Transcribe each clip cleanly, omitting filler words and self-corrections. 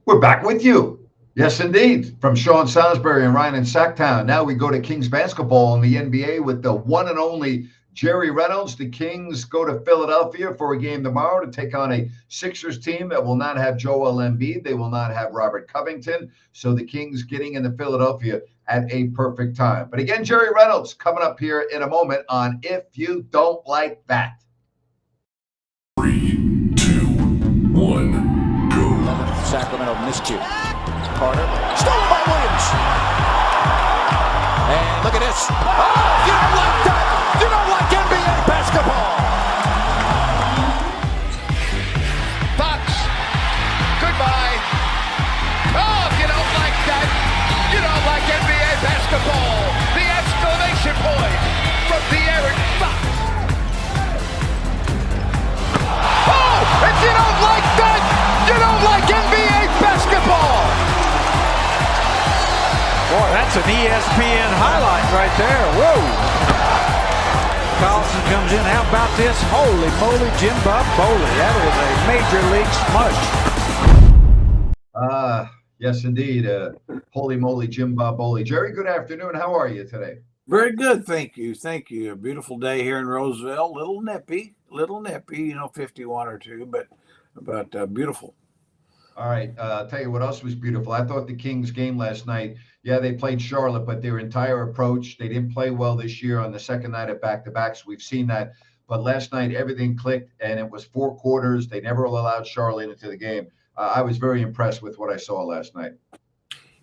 We're back with you. Yes, indeed. From Sean Salisbury and Ryan in Sacktown. Now we go to Kings basketball in the NBA with the one and only Jerry Reynolds. The Kings go to Philadelphia for a game tomorrow to take on a Sixers team that will not have Joel Embiid. They will not have Robert Covington. So the Kings getting into Philadelphia at a perfect time. But again, Jerry Reynolds coming up here in a moment on If You Don't Like That. 3, 2, 1, go. Sacramento miscue. Carter, stolen by Williams. And look at this. Oh, you don't like that. You don't like NBA basketball. Fox, goodbye. Oh, if you don't like that, you don't like NBA basketball. The exclamation point from De'Aaron Fox. Oh, if you don't like that, you don't like NBA basketball. Boy, that's an ESPN highlight right there. Whoa. Carlson comes in. How about this? Holy moly, Jim Bob Boley. That was a major league smush. Yes, indeed. Holy moly, Jim Bob Boley. Jerry, good afternoon. How are you today? Very good. Thank you. Thank you. A beautiful day here in Roseville. Little nippy, 51 or 2, but beautiful. All right. I'll tell you what else was beautiful. I thought the Kings game last night, yeah, they played Charlotte, but their entire approach, they didn't play well this year on the second night of back-to-backs. We've seen that. But last night, everything clicked, and it was 4 quarters. They never allowed Charlotte into the game. I was very impressed with what I saw last night.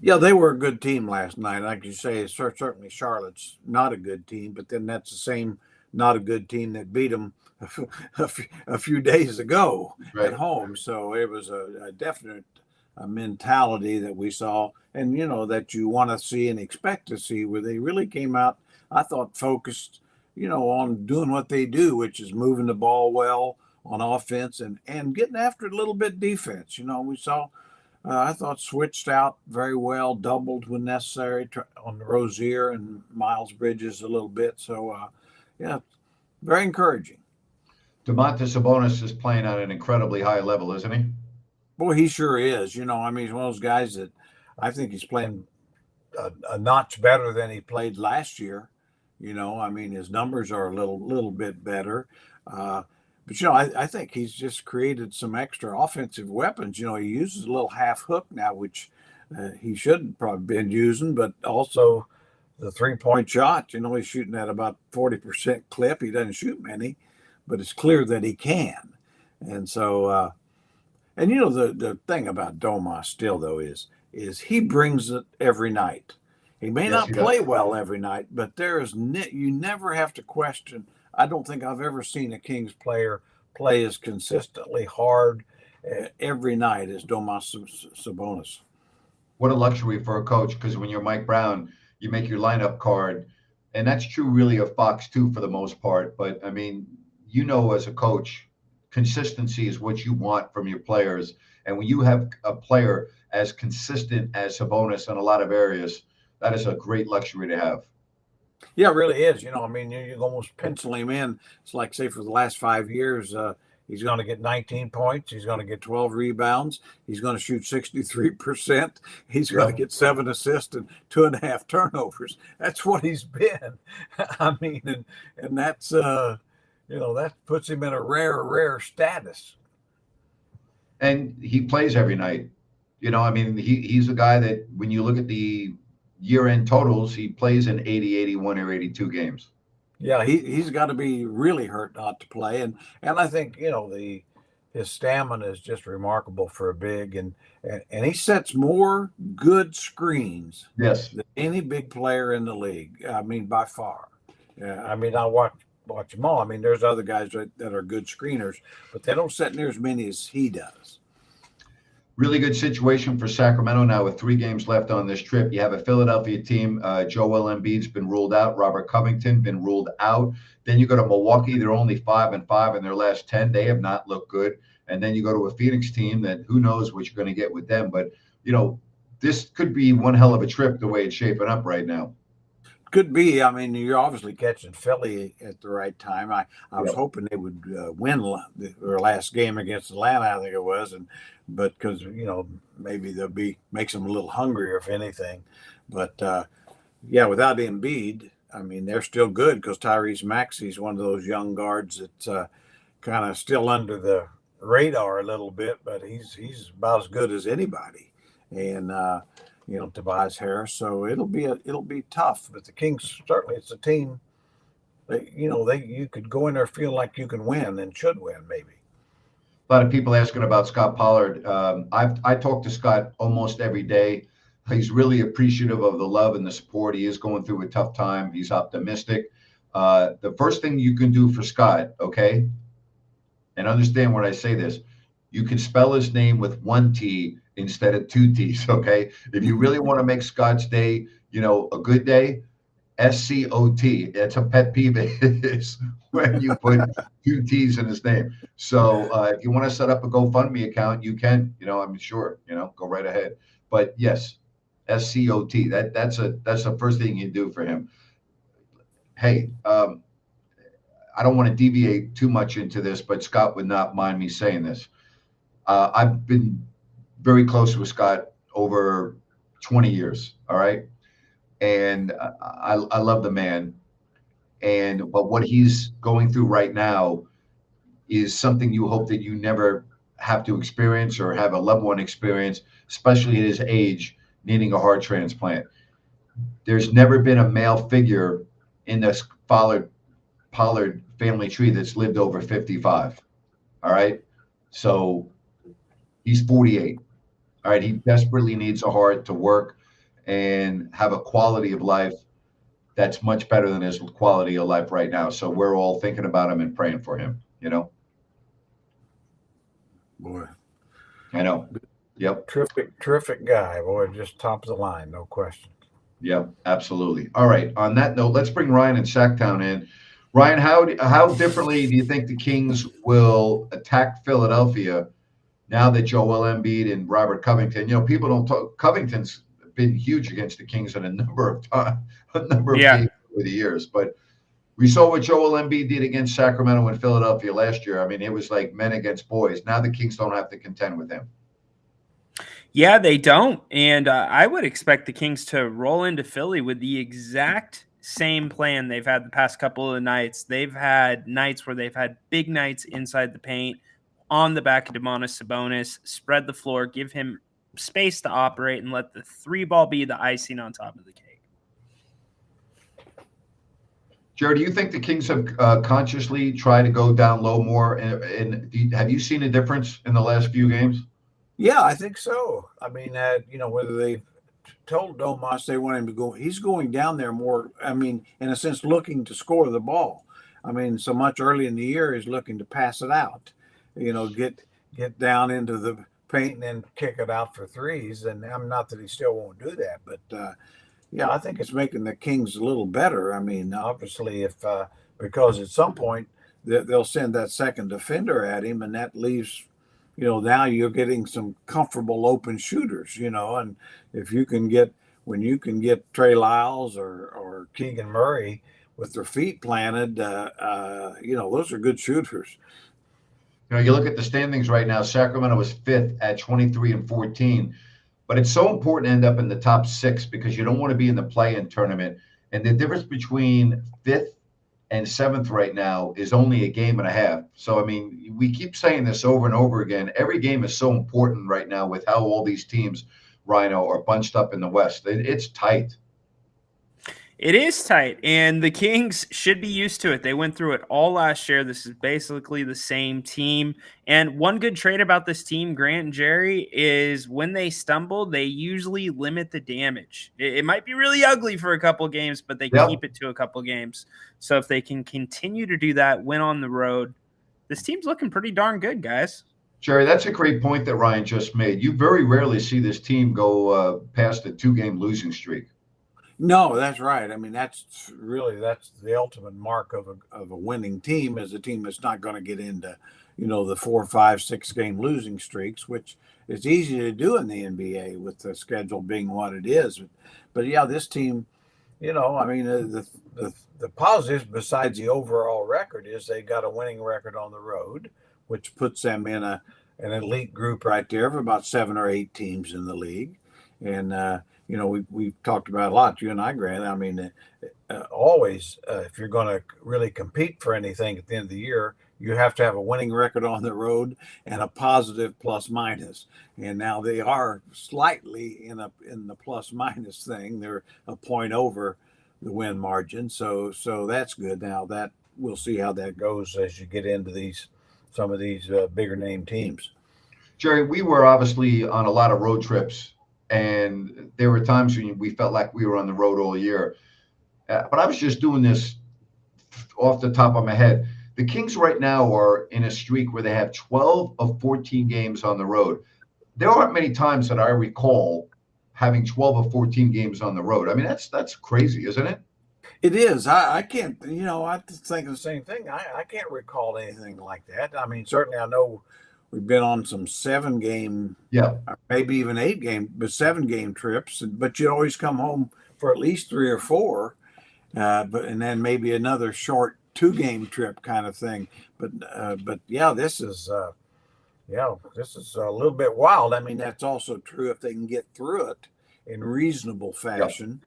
Yeah, they were a good team last night. Like you say, certainly Charlotte's not a good team, but then that's the same not a good team that beat them a few days ago at home. So it was a definite mentality that we saw, and that you want to see and expect to see, where they really came out, I thought, focused on doing what they do, which is moving the ball well on offense and getting after it a little bit defense. We saw I thought switched out very well, doubled when necessary on Rozier and Miles Bridges a little bit. So yeah, very encouraging. Domantas Sabonis is playing on an incredibly high level, isn't he? Boy, he sure is. He's one of those guys that I think he's playing a notch better than he played last year. His numbers are a little bit better. But, I think he's just created some extra offensive weapons. He uses a little half hook now, which he shouldn't probably been using, but also the 3-point shot. He's shooting at about 40% clip. He doesn't shoot many, but it's clear that he can. And so, the thing about Domas still, though, is he brings it every night. He may not play well every night, but you never have to question. I don't think I've ever seen a Kings player play as consistently hard every night as Domas Sabonis. What a luxury for a coach, because when you're Mike Brown, you make your lineup card, and that's true really of Fox too for the most part. But as a coach, consistency is what you want from your players. And when you have a player as consistent as Sabonis in a lot of areas, that is a great luxury to have. Yeah, it really is. You almost pencil him in. It's like, say, for the last 5 years, he's going to get 19 points. He's going to get 12 rebounds. He's going to shoot 63%. He's going to get 7 assists and 2.5 turnovers. That's what he's been. And that's, that puts him in a rare status. And he plays every night. He's a guy that when you look at the year-end totals, he plays in 80, 81, or 82 games. Yeah, he's got to be really hurt not to play. And I think, his stamina is just remarkable for a big. And he sets more good screens than any big player in the league. By far. I watch them all. There's other guys that are good screeners, but they don't set near as many as he does. Really good situation for Sacramento now with 3 games left on this trip. You have a Philadelphia team. Joel Embiid's been ruled out. Robert Covington been ruled out. Then you go to Milwaukee. They're only 5-5 in their last 10. They have not looked good. And then you go to a Phoenix team that who knows what you're going to get with them. But, this could be one hell of a trip the way it's shaping up right now. Could be. I mean, you're obviously catching Philly at the right time. I was Yep. hoping they would win their last game against Atlanta, I think it was, but because maybe makes them a little hungrier if anything. But yeah, without Embiid, I mean they're still good because Tyrese Maxey's one of those young guards that's kind of still under the radar a little bit, but he's about as good as anybody. And Tobias Harris. So it'll be tough. But the Kings, certainly, it's a team that you could go in there feeling like you can win and should win maybe. A lot of people asking about Scott Pollard. I talk to Scott almost every day. He's really appreciative of the love and the support. He is going through a tough time. He's optimistic. The first thing you can do for Scott, okay, and understand when I say this, you can spell his name with one T instead of two T's, okay? If you really want to make Scott's day, a good day, SCOT. It's a pet peeve is when you put two T's in his name. So if you want to set up a GoFundMe account, you can, I'm sure, go right ahead. But yes, SCOT. That's the first thing you do for him. Hey, I don't want to deviate too much into this, but Scott would not mind me saying this. I've been very close with Scott over 20 years. All right. And I love the man. But what he's going through right now is something you hope that you never have to experience or have a loved one experience, especially at his age, needing a heart transplant. There's never been a male figure in this Pollard family tree that's lived over 55. All right. So he's 48. All right. He desperately needs a heart to work and have a quality of life that's much better than his quality of life right now. So we're all thinking about him and praying for him, Boy. I know. Yep. Terrific guy. Boy, just top of the line, no question. Yep, absolutely. All right. On that note, let's bring Ryan and Sacktown in. Ryan, how differently do you think the Kings will attack Philadelphia now that Joel Embiid and Robert Covington? People don't talk. Covington's been huge against the Kings in a number of games over the years, but we saw what Joel Embiid did against Sacramento and Philadelphia last year. I mean, it was like men against boys. Now the Kings don't have to contend with him. Yeah, they don't. And I would expect the Kings to roll into Philly with the exact same plan they've had the past couple of nights. They've had nights where they've had big nights inside the paint, on the back of Domantas Sabonis, spread the floor, give him space to operate, and let the three ball be the icing on top of the cake. Jared, do you think the Kings have consciously tried to go down low more? And have you seen a difference in the last few games? Yeah, I think so. I mean, whether they told Domas they want him to go, he's going down there more. I mean, in a sense, looking to score the ball. I mean, so much early in the year, he's looking to pass it out, get down into the paint and then kick it out for threes. And I'm not that he still won't do that, but yeah, I think it's making the Kings a little better. I mean, obviously, because at some point they'll send that second defender at him, and that leaves. Now you're getting some comfortable open shooters, and if you can get Trey Lyles or Keegan Murray with their feet planted, those are good shooters. You look at the standings right now, Sacramento is 5th at 23-14, but it's so important to end up in the top 6 because you don't want to be in the play-in tournament. And the difference between 5th and 7th right now is only a game and a half. So, I mean, we keep saying this over and over again. Every game is so important right now with how all these teams, Rhino, are bunched up in the West. It's tight. It is tight, and the Kings should be used to it. They went through it all last year. This is basically the same team. And one good trait about this team, Grant and Jerry, is when they stumble, they usually limit the damage. It might be really ugly for a couple games, but they keep it to a couple games. So if they can continue to do that, win on the road, this team's looking pretty darn good, guys. Jerry, that's a great point that Ryan just made. You very rarely see this team go past a 2-game losing streak. No, that's right. I mean, that's the ultimate mark of a winning team is a team that's not going to get into, the 4, 5, 6 game losing streaks, which is easy to do in the NBA with the schedule being what it is. But yeah, this team, I mean, the positives besides the overall record is they got a winning record on the road, which puts them in an elite group right there of about 7 or 8 teams in the league. And we've talked about a lot, you and I, Grant. I mean, always if you're going to really compete for anything at the end of the year, you have to have a winning record on the road and a positive plus minus. And now they are slightly in the plus minus thing. They're a point over the win margin. So that's good. Now that we'll see how that goes as you get into some of these bigger name teams. Jerry, we were obviously on a lot of road trips, and there were times when we felt like we were on the road all year. But I was just doing this off the top of my head. The Kings right now are in a streak where they have 12 of 14 games on the road. There aren't many times that I recall having 12 of 14 games on the road. I mean, that's crazy, isn't it? It is. I can't, I think the same thing. I can't recall anything like that. I mean, certainly I know we've been on some 7-game, maybe even 8-game, but 7-game trips, but you always come home for at least 3 or 4, and then maybe another short 2-game trip kind of thing. But yeah, this is a little bit wild. I mean, that's also true if they can get through it in reasonable fashion.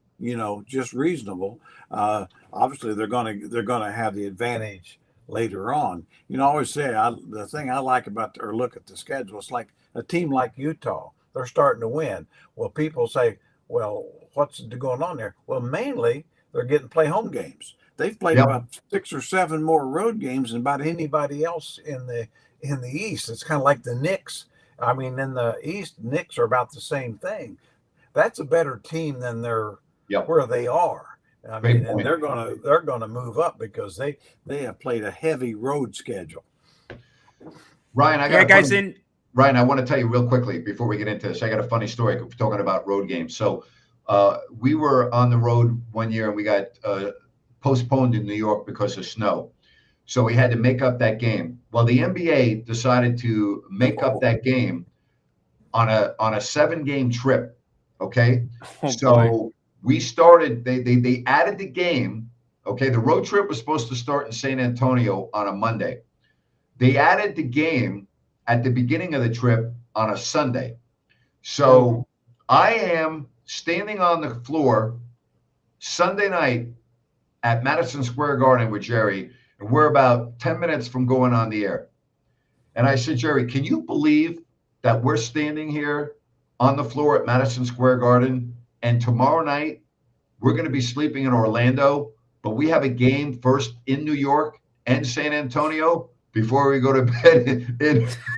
Just reasonable. Obviously, they're gonna have the advantage later on. I always say the thing I like about or look at the schedule. It's like a team like Utah. They're starting to win. Well, people say, well, what's going on there? Well, mainly they're getting to play home games. They've played about 6 or 7 more road games than about anybody else in the East. It's kind of like the Knicks. I mean, in the East, Knicks are about the same thing. That's a better team than they're where they are. I mean, and they're gonna move up because they have played a heavy road schedule. Ryan, Ryan, I want to tell you real quickly before we get into this. I got a funny story talking about road games. So we were on the road one year and we got postponed in New York because of snow. So we had to make up that game. Well, the NBA decided to make up that game on a 7-game trip. Okay. Boy. We started, they added the game. Okay. The road trip was supposed to start in San Antonio on a Monday. They added the game at the beginning of the trip on a Sunday. So I am standing on the floor Sunday night at Madison Square Garden with Jerry, and we're about 10 minutes from going on the air. And I said, Jerry, can you believe that we're standing here on the floor at Madison Square Garden, and tomorrow night we're going to be sleeping in Orlando, but we have a game first in New York and San Antonio before we go to bed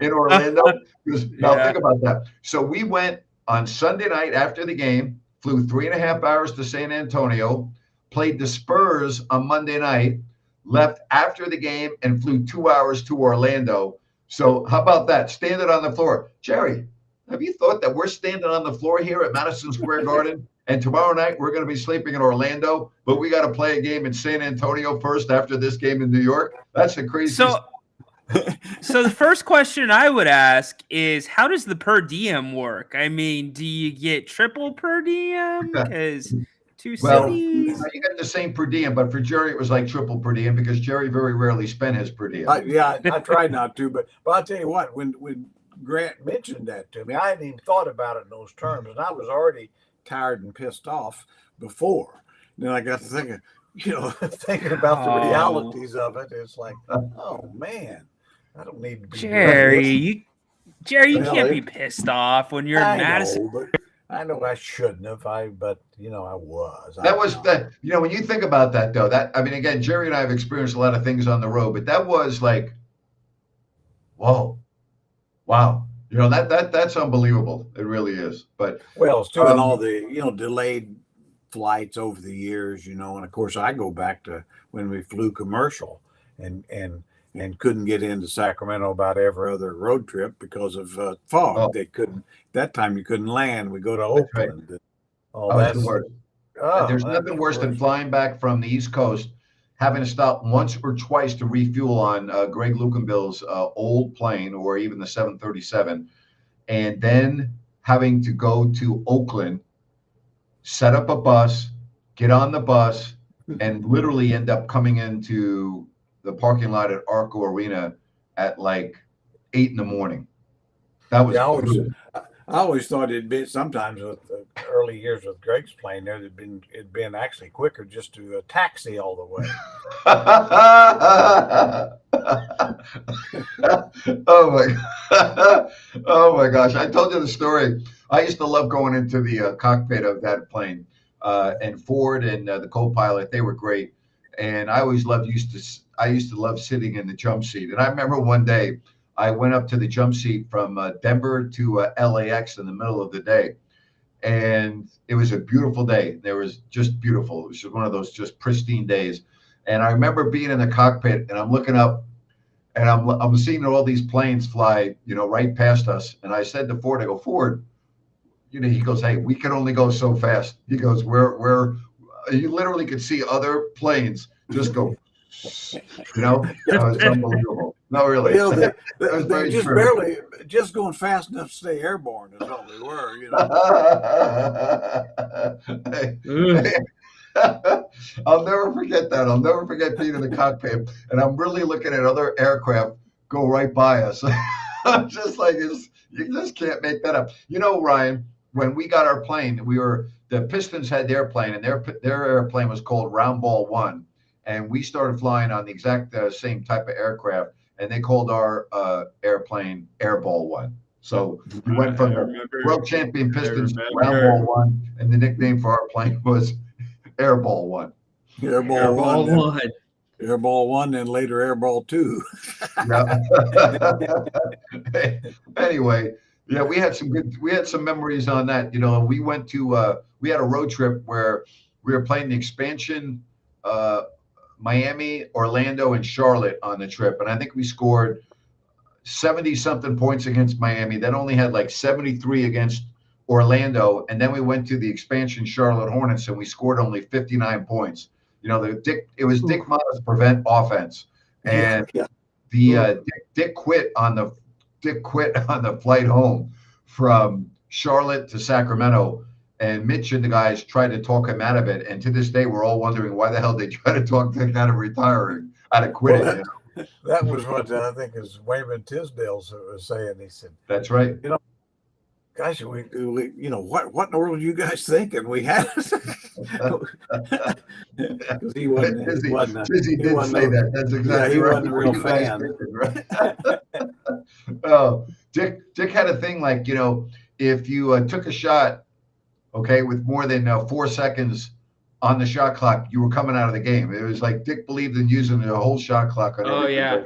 in Orlando? Now think about that. So we went on Sunday night after the game, flew 3.5 hours to San Antonio, played the Spurs on Monday night, left after the game, and flew 2 hours to Orlando. So how about that? Standing on the floor. Jerry, have you thought that we're standing on the floor here at Madison Square Garden, and tomorrow night we're going to be sleeping in Orlando, but we got to play a game in San Antonio first after this game in New York? That's the craziest. So the first question I would ask is, how does the per diem work? I mean, do you get triple per diem? Because two cities. You get the same per diem, but for Jerry, it was like triple per diem because Jerry very rarely spent his per diem. I tried not to, but I'll tell you what, when Grant mentioned that to me, I hadn't even thought about it in those terms, and I was already tired and pissed off before. And then I got to thinking, thinking about the realities of it. It's like, oh man, I don't need to be Jerry, you can't be pissed off when you're in Madison. I know I shouldn't have, but I was. That was that. When you think about that, though, again, Jerry and I have experienced a lot of things on the road, but that was like, whoa, wow. That's unbelievable. It really is. But it's too, and all the delayed flights over the years, and of course I go back to when we flew commercial and couldn't get into Sacramento about every other road trip because of fog. They couldn't. That time you couldn't land. We go to Oakland. Right. That's the worst. There's nothing worse than flying back from the East Coast, having to stop once or twice to refuel on Greg Lukenbill's old plane or even the 737, and then having to go to Oakland, set up a bus, get on the bus, and literally end up coming into the parking lot at Arco Arena at like 8 in the morning. That was brutal. I always thought it'd be sometimes with the early years with Greg's playing there, it'd been actually quicker just to taxi all the way. Oh my, oh my gosh! I told you the story. I used to love going into the cockpit of that plane, and Ford and the co-pilot, they were great. And I always I used to love sitting in the jump seat. And I remember one day I went up to the jump seat from Denver to LAX in the middle of the day. And it was a beautiful day. There was just beautiful. It was just one of those just pristine days. And I remember being in the cockpit and I'm looking up and I'm seeing all these planes fly, right past us. And I said to Ford, I go, Ford, he goes, hey, we can only go so fast. He goes, you literally could see other planes just go, it was unbelievable. No, really. They just going fast enough to stay airborne is all they were, I'll never forget that. I'll never forget being in the cockpit and I'm really looking at other aircraft go right by us. I'm just like, you just can't make that up. Ryan, when we got our plane, the Pistons had their plane and their airplane was called Round Ball 1. And we started flying on the exact same type of aircraft, and they called our airplane Airball 1. So we went from the world champion Pistons to Round Ball 1, and the nickname for our plane was Airball 1. Airball 1. Airball 1 and later Airball 2. Anyway, yeah, we had some memories on that. We went to we had a road trip where we were playing the expansion Miami, Orlando, and Charlotte on the trip. And I think we scored 70-something points against Miami. Then only had like 73 against Orlando. And then we went to the expansion Charlotte Hornets, and we scored only 59 points. It was Dick Motta's prevent offense. And Dick quit on the flight home from Charlotte to Sacramento. And Mitch and the guys tried to talk him out of it. And to this day, we're all wondering why the hell they try to talk him out of retiring, out of quitting. That was what I think is Wayman Tisdale was saying. He said, "That's right. Guys, we what in the world are you guys thinking? We had." He wasn't. Tizzy did say that. That's exactly right. He wasn't a real fan. Oh, Dick had a thing like if you took a shot. Okay, with more than 4 seconds on the shot clock, you were coming out of the game. It was like Dick believed in using the whole shot clock. Oh yeah.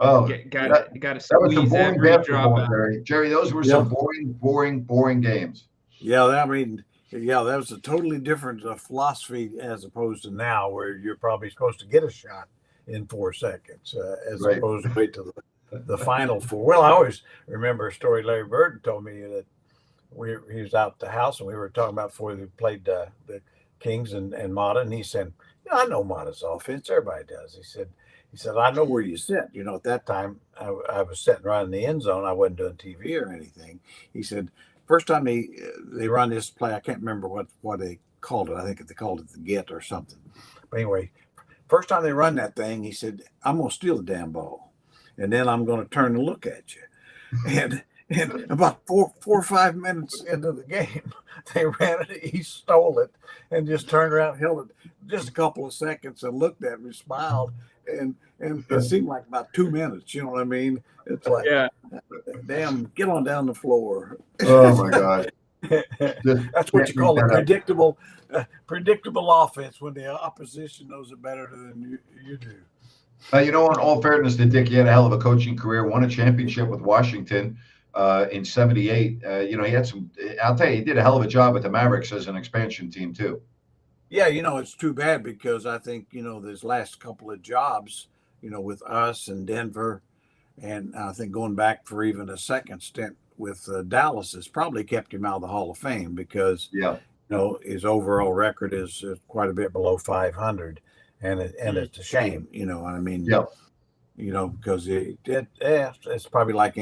Oh, got to squeeze every drop out. Jerry, those were some boring games. Yeah, that was a totally different philosophy as opposed to now, where you're probably supposed to get a shot in 4 seconds as opposed to wait till the final 4. Well, I always remember a story Larry Bird told me that. He was out at the house and we were talking about before they played the Kings and Motta, and he said, I know Motta's offense. Everybody does. He said, I know where you sit. At that time I was sitting right in the end zone. I wasn't doing TV or anything. He said, first time they run this play, I can't remember what they called it. I think they called it the get or something. But anyway, first time they run that thing, he said, I'm going to steal the damn ball. And then I'm going to turn and look at you. And about 4 or 5 minutes into the game, they ran it. He stole it and just turned around, held it just a couple of seconds, and looked at me, smiled, and it seemed like about 2 minutes. You know what I mean? It's like, damn, get on down the floor. Oh my God! That's what you call a predictable offense when the opposition knows it better than you do. In all fairness to Dick, he had a hell of a coaching career. Won a championship with Washington. In 78, he had some, I'll tell you, he did a hell of a job with the Mavericks as an expansion team too. Yeah. It's too bad because I think, this last couple of jobs, with us and Denver, and I think going back for even a second stint with Dallas has probably kept him out of the Hall of Fame because, his overall record is quite a bit below 500 and it's a shame, what I mean? Yeah. Because it's probably like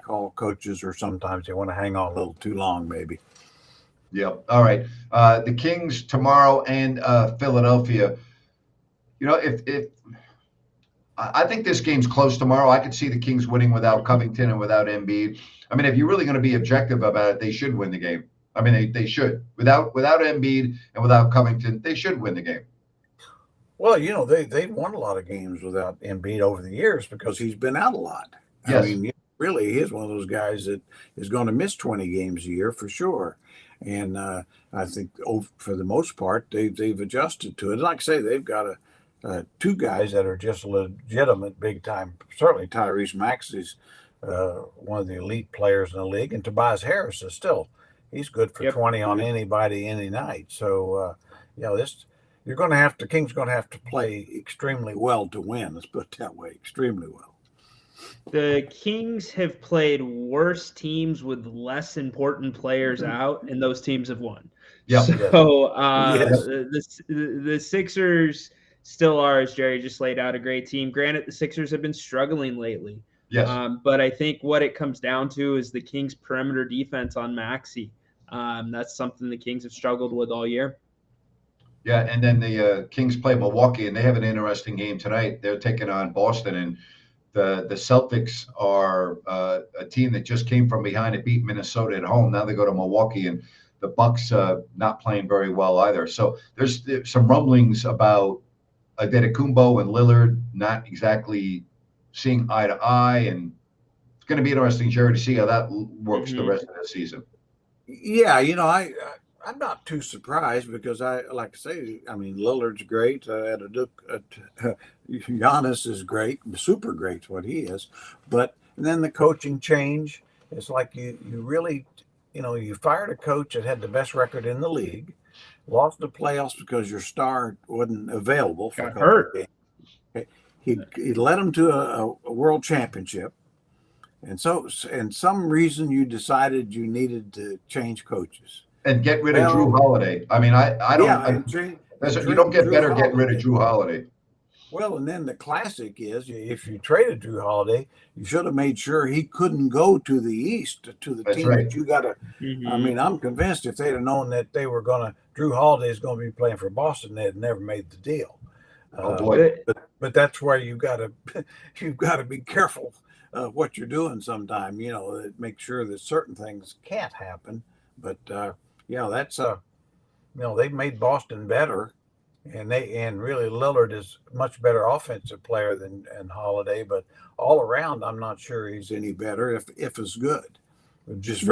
all coaches, or sometimes they want to hang on a little too long, maybe. Yep. All right. The Kings tomorrow and Philadelphia. You know, if I think this game's close tomorrow. I could see the Kings winning without Covington and without Embiid. I mean, if you're really going to be objective about it, they should win the game. I mean, they should. Without Embiid and without Covington, they should win the game. Well, you know, they've won a lot of games without Embiid over the years because he's been out a lot. Yes. I mean, really, he is one of those guys that is going to miss 20 games a year for sure. And I think for the most part, they've adjusted to it. Like I say, they've got two guys that are just legitimate big time. Certainly, Tyrese Maxey's one of the elite players in the league, and Tobias Harris is still he's good for 20 on anybody any night. So you know, you're going to have to Kings going to have to play extremely well to win. Let's put it that way, extremely well. The Kings have played worse teams with less important players out, and those teams have won. Yeah. So the Sixers still are, as Jerry just laid out, a great team. Granted, the Sixers have been struggling lately. Yes. But I think what it comes down to is the Kings' perimeter defense on Maxey. That's something the Kings have struggled with all year. Yeah, and then the Kings play Milwaukee, and they have an interesting game tonight. They're taking on Boston, and the Celtics are a team that just came from behind and beat Minnesota at home. Now they go to Milwaukee, and the Bucks not playing very well either. So there's some rumblings about Antetokounmpo and Lillard not exactly seeing eye to eye, and it's going to be interesting, Jerry, to see how that works the rest of the season. Yeah, you know, I'm not too surprised because I like to say, I mean, Lillard's great. Giannis is great, super great, what he is. But then the coaching change. It's like you really, you know, you fired a coach that had the best record in the league, lost the playoffs because your star wasn't available for a couple of games. He led them to a world championship. And so, and some reason you decided you needed to change coaches. And get rid of Drew Holiday. I mean, I don't. You don't get better getting rid of Drew Holiday. Well, and then the classic is if you traded Drew Holiday, you should have made sure he couldn't go to the East to the team that you got to. I mean, I'm convinced if they'd have known that they were going to Drew Holiday is going to be playing for Boston, they'd never made the deal. Oh boy! But that's where you've got to be careful what you're doing. Sometime, you know, make sure that certain things can't happen. But yeah, that's you know, they've made Boston better, and really Lillard is a much better offensive player than Holiday, but all around I'm not sure he's any better if as good. Just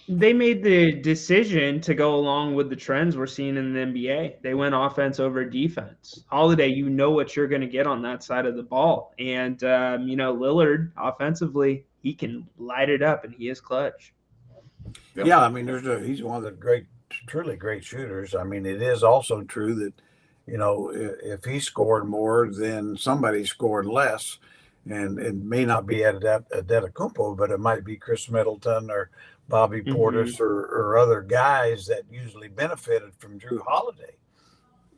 they made the decision to go along with the trends we're seeing in the NBA. They went offense over defense. Holiday, you know what you're going to get on that side of the ball, and you know, Lillard offensively, he can light it up, and he is clutch. Yep. Yeah, I mean, he's one of the truly great shooters. I mean, it is also true that, you know, if he scored more, then somebody scored less, and it may not be Antetokounmpo, but it might be Chris Middleton or Bobby Portis or other guys that usually benefited from Drew Holiday.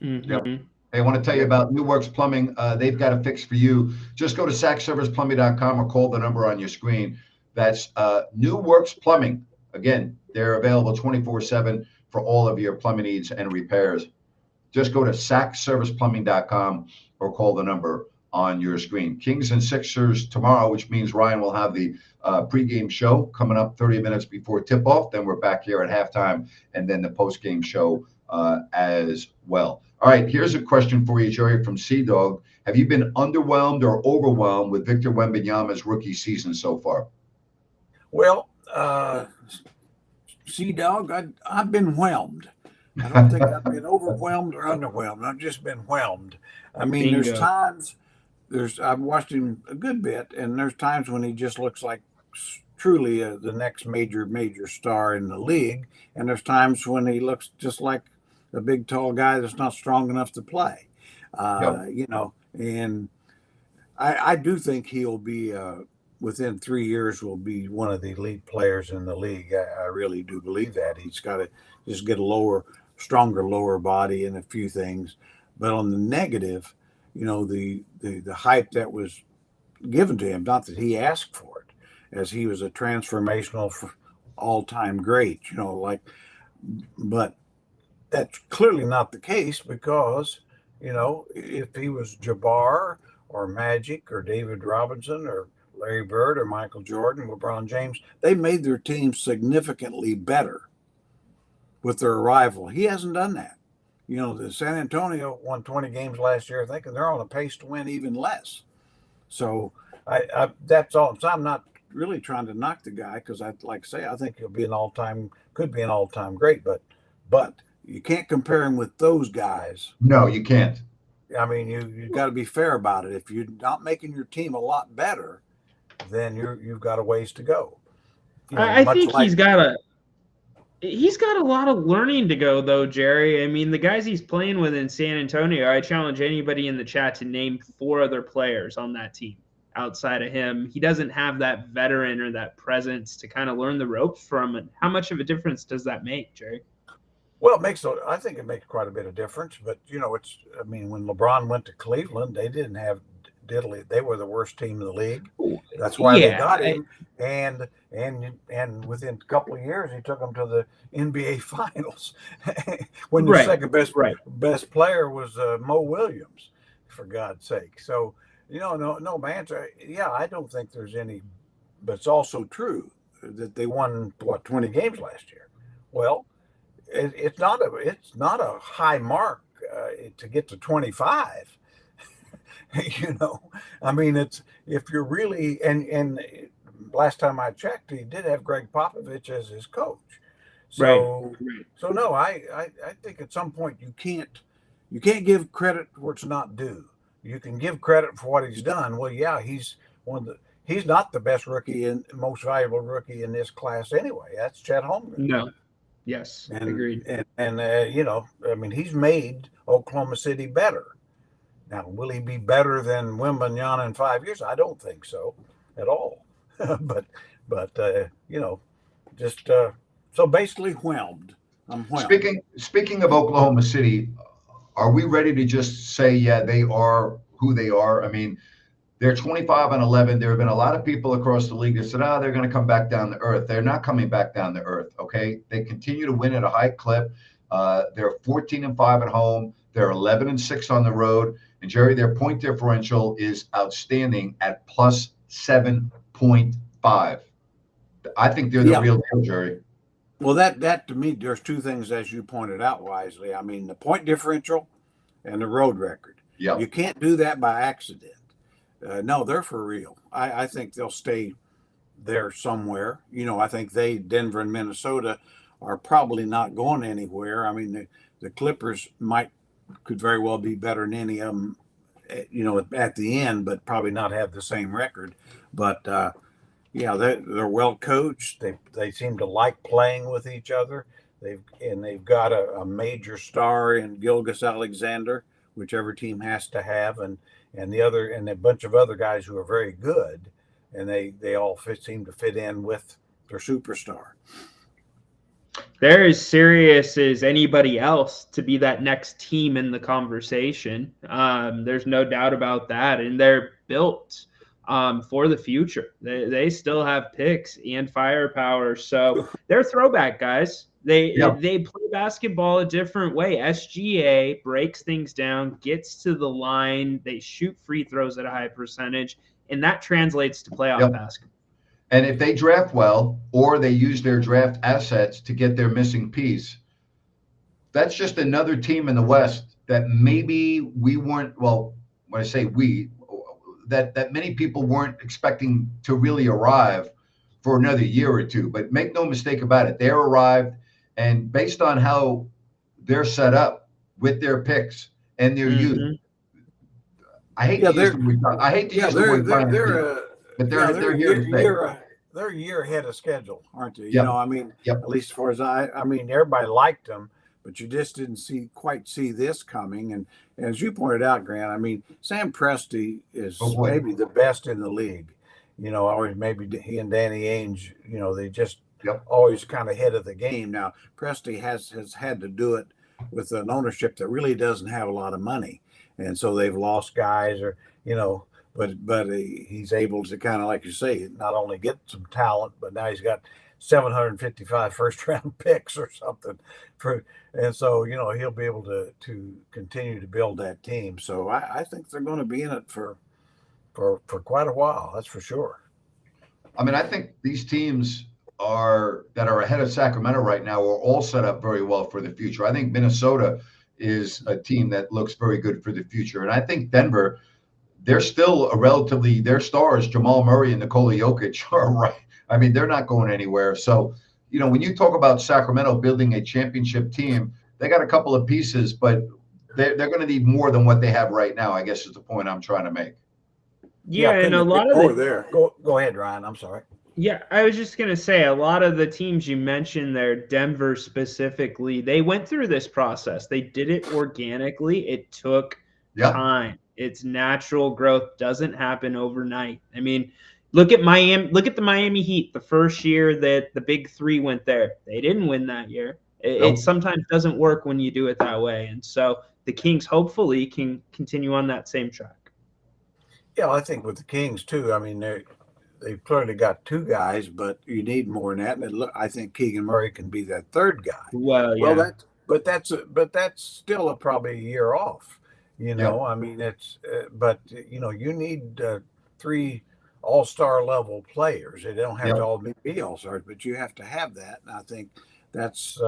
Yep. Hey, I want to tell you about New Works Plumbing. They've got a fix for you. Just go to sackserviceplumbing.com or call the number on your screen. That's New Works Plumbing. Again, they're available 24/7 for all of your plumbing needs and repairs. Just go to sackserviceplumbing.com or call the number on your screen. Kings and Sixers tomorrow, which means Ryan will have the pregame show coming up 30 minutes before tip-off. Then we're back here at halftime, and then the postgame show as well. All right, here's a question for you, Jerry, from Sea-Dog. Have you been underwhelmed or overwhelmed with Victor Wembanyama's rookie season so far? Well, Sea-Dog, I've been whelmed. I don't think I've been overwhelmed or underwhelmed. I've just been whelmed. I mean, Bingo. There's times, I've watched him a good bit, and there's times when he just looks like truly the next major star in the league, and there's times when he looks just like a big, tall guy that's not strong enough to play. You know, and I do think he'll be within 3 years will be one of the elite players in the league. I really do believe that. He's got to just get a stronger lower body and a few things. But on the negative, you know, the hype that was given to him, not that he asked for it, as he was a transformational all-time great, but that's clearly not the case because, if he was Jabbar or Magic or David Robinson or Larry Bird or Michael Jordan, LeBron James, they made their team significantly better with their arrival. He hasn't done that. The San Antonio won 20 games last year, I think, and they're on a pace to win even less. So I that's all. So I'm not really trying to knock the guy because I think he'll be could be an all-time great, but you can't compare him with those guys. No, you can't. I mean, you got to be fair about it. If you're not making your team a lot better, then you've got a ways to go. I think he's got a lot of learning to go, though, Jerry. I mean, the guys he's playing with in San Antonio, I challenge anybody in the chat to name 4 other players on that team outside of him. He doesn't have that veteran or that presence to kind of learn the ropes from it. How much of a difference does that make, Jerry? Well, I think it makes quite a bit of difference. But, when LeBron went to Cleveland, they didn't have diddly. They were the worst team in the league. That's why they got him. And within a couple of years, he took them to the NBA Finals. When your second best player was Mo Williams, for God's sake. So, no, my answer, I don't think there's any. But it's also true that they won 20 games last year. Well, it's not a high mark to get to 25. I mean, it's if you're really and last time I checked, he did have Greg Popovich as his coach. So no, I think at some point you can't give credit where it's not due. You can give credit for what he's done. Well, yeah, he's not the best rookie and most valuable rookie in this class anyway. That's Chet Holmgren. No. Yes, agreed. And he's made Oklahoma City better. Now, will he be better than Wembanyama in 5 years? I don't think so at all. but so basically whelmed. I'm whelmed. Speaking of Oklahoma City, are we ready to just say, they are who they are? I mean, they're 25-11. There have been a lot of people across the league that said, they're going to come back down to earth. They're not coming back down to earth, okay? They continue to win at a high clip. They're 14-5 at home. They're 11-6 on the road. And, Jerry, their point differential is outstanding at plus 7.5. I think they're the real deal, Jerry. Well, that to me, there's two things, as you pointed out wisely. I mean, the point differential and the road record. Yeah. You can't do that by accident. No, they're for real. I think they'll stay there somewhere. I think Denver and Minnesota are probably not going anywhere. I mean, the Clippers could very well be better than any of them, at the end, but probably not have the same record. But they're well coached. They seem to like playing with each other. They've got a major star in Gilgeous-Alexander, whichever team has to have, and a bunch of other guys who are very good, and they all seem to fit in with their superstar. They're as serious as anybody else to be that next team in the conversation. There's no doubt about that, and they're built for the future. They still have picks and firepower, so they're throwback guys. They play basketball a different way. SGA breaks things down, gets to the line. They shoot free throws at a high percentage, and that translates to playoff basketball. And if they draft well or they use their draft assets to get their missing piece, that's just another team in the West that maybe we weren't – well, when I say we, that many people weren't expecting to really arrive for another year or two. But make no mistake about it, they're arrived. And based on how they're set up with their picks and their youth, I hate to use the word, but they're here to stay. They're a year ahead of schedule, aren't they? Yep. At least as far as everybody liked them, but you just didn't quite see this coming. And as you pointed out, Grant, Sam Presti is maybe the best in the league. Always maybe he and Danny Ainge, they just always kind of ahead of the game. Now, Presti has had to do it with an ownership that really doesn't have a lot of money. And so they've lost guys but he's able to kind of, like you say, not only get some talent, but now he's got 755 first-round picks or something. And so, he'll be able to continue to build that team. So I think they're going to be in it for quite a while. That's for sure. I mean, I think these teams that are ahead of Sacramento right now are all set up very well for the future. I think Minnesota is a team that looks very good for the future. And I think Denver, they're still their stars, Jamal Murray and Nikola Jokic, are right. I mean, they're not going anywhere. So, when you talk about Sacramento building a championship team, they got a couple of pieces, but they're going to need more than what they have right now, I guess is the point I'm trying to make. Yeah, and a lot of there. Go ahead, Ryan. I'm sorry. Yeah, I was just going to say, a lot of the teams you mentioned there, Denver specifically, they went through this process. They did it organically. It took time. It's natural growth, doesn't happen overnight. I mean, look at Miami. Look at the Miami Heat. The first year that the big three went there, they didn't win that year. It sometimes doesn't work when you do it that way. And so the Kings hopefully can continue on that same track. Yeah, I think with the Kings too. I mean, they've clearly got two guys, but you need more than that. And I think Keegan Murray can be that third guy. Well, yeah. But that's still probably a year off. I mean, it's you need three all-star level players. They don't have to all be all-stars, but you have to have that. And I think that's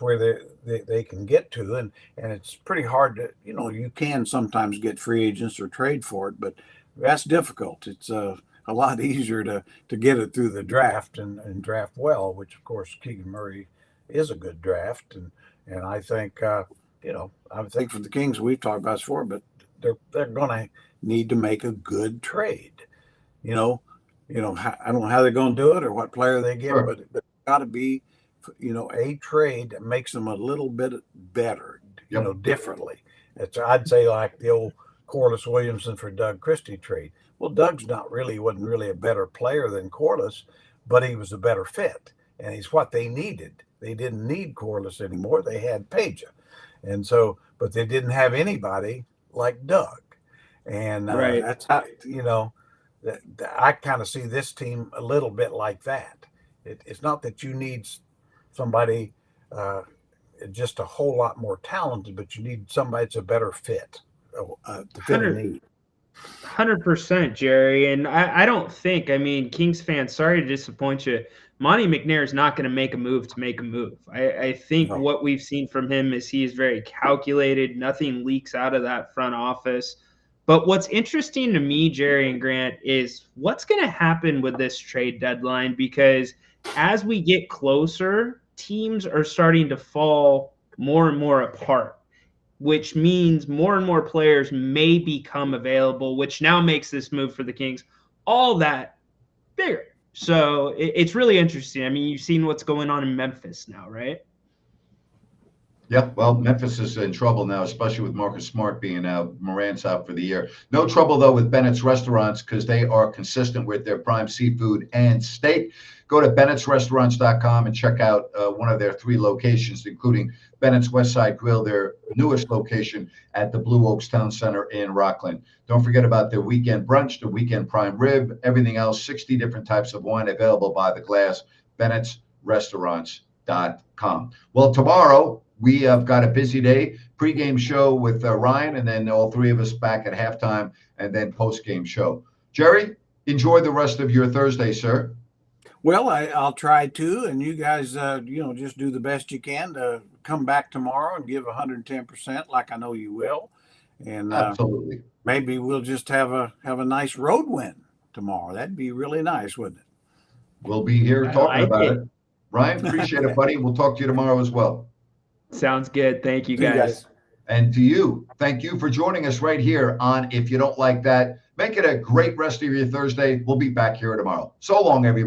where they can get to, and it's pretty hard to you can sometimes get free agents or trade for it, but that's difficult. It's a lot easier to get it through the draft and draft well, which of course Keegan Murray is a good draft, and I think I think for the Kings we've talked about this before, but they're going to need to make a good trade. I don't know how they're going to do it or what player they get, but it's got to be a trade that makes them a little bit better, differently. I'd say like the old Corliss Williamson for Doug Christie trade. Well, Doug's wasn't really a better player than Corliss, but he was a better fit, and he's what they needed. They didn't need Corliss anymore. They had Peja, and so, but they didn't have anybody like Doug, and that's how I kind of see this team a little bit like that. It's not that you need somebody just a whole lot more talented, but you need somebody that's a better fit to fit a need. 100%, Jerry. And I don't think, Kings fans, sorry to disappoint you, Monty McNair is not going to make a move to make a move. I think what we've seen from him is he is very calculated. Nothing leaks out of that front office. But what's interesting to me, Jerry and Grant, is what's going to happen with this trade deadline, because as we get closer, teams are starting to fall more and more apart, which means more and more players may become available, which now makes this move for the Kings all that bigger. So it's really interesting. I mean, you've seen what's going on in Memphis now, right? Yep. Well, Memphis is in trouble now, especially with Marcus Smart being out. Morant's out for the year. No trouble, though, with Bennett's Restaurants because they are consistent with their prime seafood and steak. Go to bennettsrestaurants.com and check out one of their 3 locations, including Bennett's Westside Grill, their newest location at the Blue Oaks Town Center in Rockland. Don't forget about their weekend brunch, the weekend prime rib, everything else, 60 different types of wine available by the glass, bennettsrestaurants.com. Well, tomorrow we have got a busy day, pregame show with Ryan, and then all 3 of us back at halftime, and then postgame show. Jerry, enjoy the rest of your Thursday, sir. Well, I'll try to, and you guys, just do the best you can to come back tomorrow and give 110%, like I know you will, and absolutely, maybe we'll just have a nice road win tomorrow. That'd be really nice, wouldn't it? We'll be here talking about it. Ryan, appreciate it, buddy. We'll talk to you tomorrow as well. Sounds good. Thank you, guys. And to you, thank you for joining us right here on If You Don't Like That. Make it a great rest of your Thursday. We'll be back here tomorrow. So long, everybody.